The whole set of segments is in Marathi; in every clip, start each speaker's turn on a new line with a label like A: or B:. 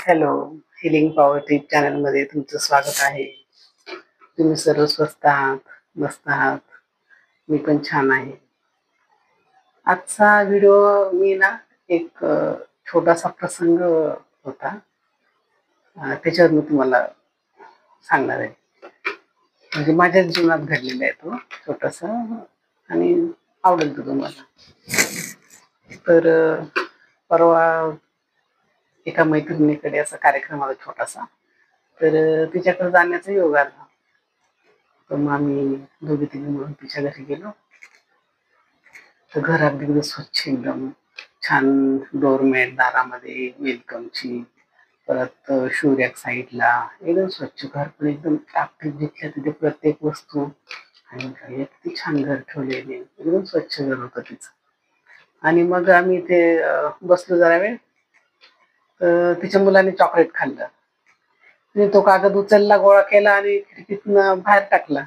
A: हॅलो, हिलिंग पॉवर टिप चॅनलमध्ये तुमचं स्वागत आहे. तुम्ही सर्व स्वस्त आहात, मस्त आहात. मी पण छान आहे. आजचा व्हिडिओ मी ना एक छोटासा प्रसंग होता, त्याच्यावर मी तुम्हाला सांगणार आहे. म्हणजे माझ्याच जीवनात घडलेला आहे तो छोटासा, आणि आवडेल तो तुम्हाला. तर परवा एका मैत्रिणीकडे असा कार्यक्रम आला छोटासा, तर तिच्याकडे जाण्याचा योग आला. तर मग आम्ही दोघी तिघी मिळून तिच्या घरी गेलो. तर घर अगदी स्वच्छ, एकदम छान. डोरमॅट दारामध्ये, वेलकमची, परत शूरॅक साईडला एकदम स्वच्छ. घर पण एकदम टापटीप, जिथल्या तिथे प्रत्येक वस्तू. आणि किती छान घर ठेवलेले, एकदम स्वच्छ घर होतं तिचं. आणि मग आम्ही ते बसलो जरा वेळ. तर तिच्या मुलाने चॉकलेट खाल्लं. तिने तो कागद उचलला, गोळा केला आणि खिडकीतनं बाहेर टाकला.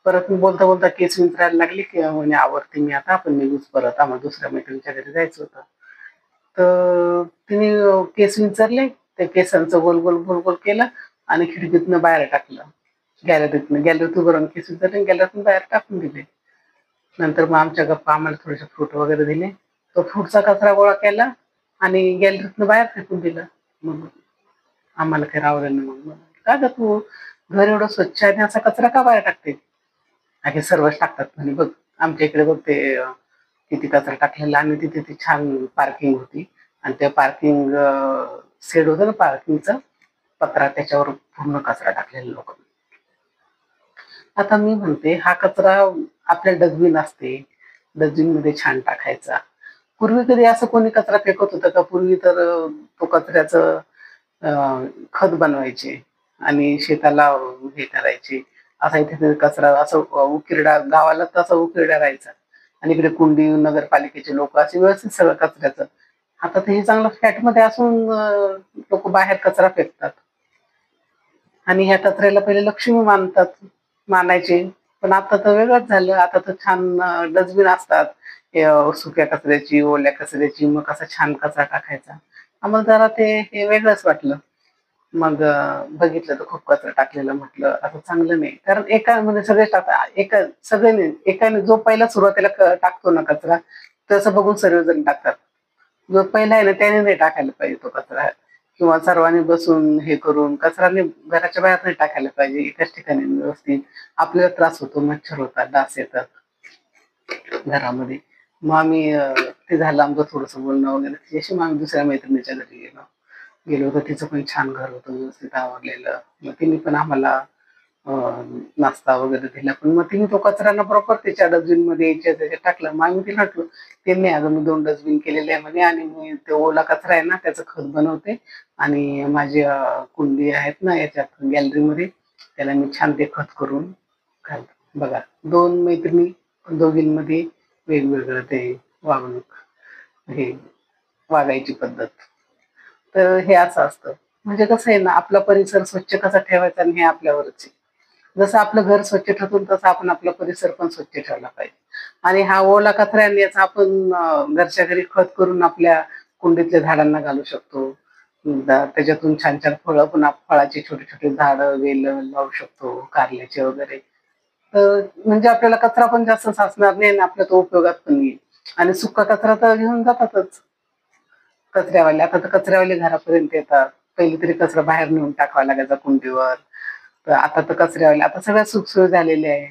A: परत मी बोलता बोलता केस विंचरायला लागली, की म्हणे आवरते मी आता, आपण निघूच परत, आम्हाला दुसऱ्या मैत्रिणीच्या घरी जायचं होतं. तर तिने केस विंचरले, त्या केसांचं गोल गोल गोल गोल केलं आणि खिडकीतनं बाहेर टाकलं. गॅलरीत उभं राहून केस विंचरले, गॅलरीतून बाहेर टाकून दिले. नंतर मग आमच्या गप्पा, आम्हाला थोडेसे फ्रूट वगैरे दिले. तो फ्रूटचा कचरा गोळा केला आणि गॅलरीतनं बाहेर फेकून दिलं. मग आम्हाला काही रावलं नाही. मग का ग तू, घर एवढं स्वच्छ आहे, असा कचरा का बाहेर टाकते? अगे सर्वच टाकतात म्हणे, बघ आमच्या इकडे बघ ते किती कचरा टाकलेला. आणि तिथे ती छान पार्किंग होती, आणि त्या पार्किंग शेड होतं ना पार्किंगचं पत्रा, त्याच्यावर पूर्ण कचरा टाकलेला लोक. आता मी म्हणते, हा कचरा आपल्या डस्टबिन असते, डस्टबिन मध्ये छान टाकायचा. पूर्वी कधी असं कोणी कचरा फेकत होतं का? पूर्वी तर तो कचऱ्याचं खत बनवायचे आणि शेताला हे करायचे. असा इथे कचरा असं उकिरडा, गावाला तसा उकिरडा राहायचा. आणि इकडे कुंडी, नगरपालिकेचे लोक असे व्यवस्थित सगळं कचऱ्याचं. आता ते हे चांगलं फ्लॅटमध्ये असून लोक बाहेर कचरा फेकतात. आणि ह्या कचऱ्याला पहिले लक्ष्मी मानायचे. पण आता तर वेगळंच झालं. आता तर छान डस्टबिन असतात, सुक्या कचऱ्याची, ओल्या कचऱ्याची. मग कसा छान कचरा टाकायचा. आम्हाला जरा ते हे वेगळंच वाटलं. मग बघितलं तर खूप कचरा टाकलेला. म्हटलं आता चांगलं नाही, कारण एका म्हणजे सगळे टाकतात, सगळे नाही, एकाने जो पहिला सुरुवातीला टाकतो ना कचरा, तसं बघून सर्वजण टाकतात. जो पहिला आहे ना त्याने नाही टाकायला पाहिजे तो कचरा. किंवा सर्वांनी बसून हे करून कचरा घराच्या बाहेर नाही टाकायला पाहिजे, एकाच ठिकाणी व्यवस्थित. आपल्याला त्रास होतो, मच्छर होतात, डास येतात घरामध्ये. मग आम्ही ते झालं आमचं थोडंसं बोलणं वगैरे तिच्याशी. मग आम्ही दुसऱ्या मैत्रिणीच्या घरी गेलो होतो. तिचं पण छान घर होतं, व्यवस्थित आवरलेलं. मग तिने पण आम्हाला नाश्ता वगैरे दिला. पण मग तिने तो कचरा ना प्रॉपर त्याच्या डस्टबिन मध्ये त्याच्यात टाकला. मग आम्ही तिला म्हटलं, ते नाही अगं, मी 2 डस्टबिन केलेले आहे म्हणे, आणि मी ते ओला कचरा आहे ना त्याचं खत बनवते, आणि माझी कुंडी आहेत ना याच्यात गॅलरीमध्ये, त्याला मी छान ते खत करून घालतो. बघा, 2 मैत्रिणी, दोघींमध्ये वेगवेगळं ते वागणूक, हे वागायची पद्धत. तर हे असं असतं. म्हणजे कसं आहे ना, आपला परिसर स्वच्छ कसा ठेवायचा आणि हे आपल्यावरच आहे. जसं आपलं घर स्वच्छ ठेवतो तसं आपण आपला परिसर पण स्वच्छ ठेवला पाहिजे. आणि हा ओला कचरा आहे याचा आपण घरच्या घरी खत करून आपल्या कुंडीतल्या झाडांना घालू शकतो. त्याच्यातून छान छान फळं, पुन्हा फळाची छोटी छोटी झाडं, वेल लावू शकतो, कारल्याचे वगैरे. तर म्हणजे आपल्याला कचरा पण जास्त साचणार नाही आणि आपल्या तो उपयोगात पण येईल. आणि सुका कचरा तर घेऊन जातातच कचऱ्यावाले. आता तर कचऱ्यावाले घरापर्यंत येतात. पहिली तरी कचरा बाहेर नेऊन टाकावा लागायचा कुंडीवर. तर आता तर कचऱ्यावाले, आता सगळ्या सुखसोयी झालेल्या आहे.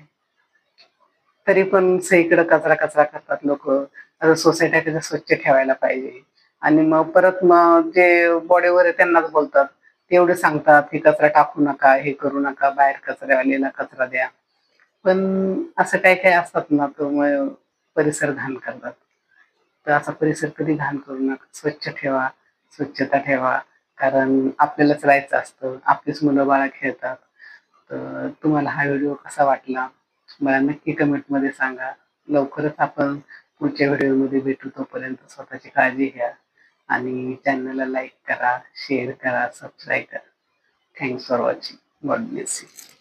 A: तरी पण सगळीकडे कचरा कचरा करतात लोक. सोसायट्या तिथे स्वच्छ ठेवायला पाहिजे. आणि मग परत मग जे बॉडीवर आहे त्यांनाच बोलतात, ते एवढे सांगतात की कचरा टाकू नका, हे करू नका, बाहेर कचऱ्यावाल्याला कचरा द्या. पण असं काय काय असतात ना, तो मग परिसर घाण करतात. तर असा परिसर कधी घाण करू नका, स्वच्छ ठेवा, स्वच्छता ठेवा. कारण आपल्यालाच राहायचं असतं, आपलीच मुलं बाळं खेळतात. तर तुम्हाला हा व्हिडिओ कसा वाटला मला नक्की कमेंटमध्ये सांगा. लवकरच आपण पुढच्या व्हिडिओमध्ये भेटू. तोपर्यंत स्वतःची काळजी घ्या आणि चॅनलला लाईक करा, शेअर करा, सबस्क्राईब करा. Thanks for watching. God bless you.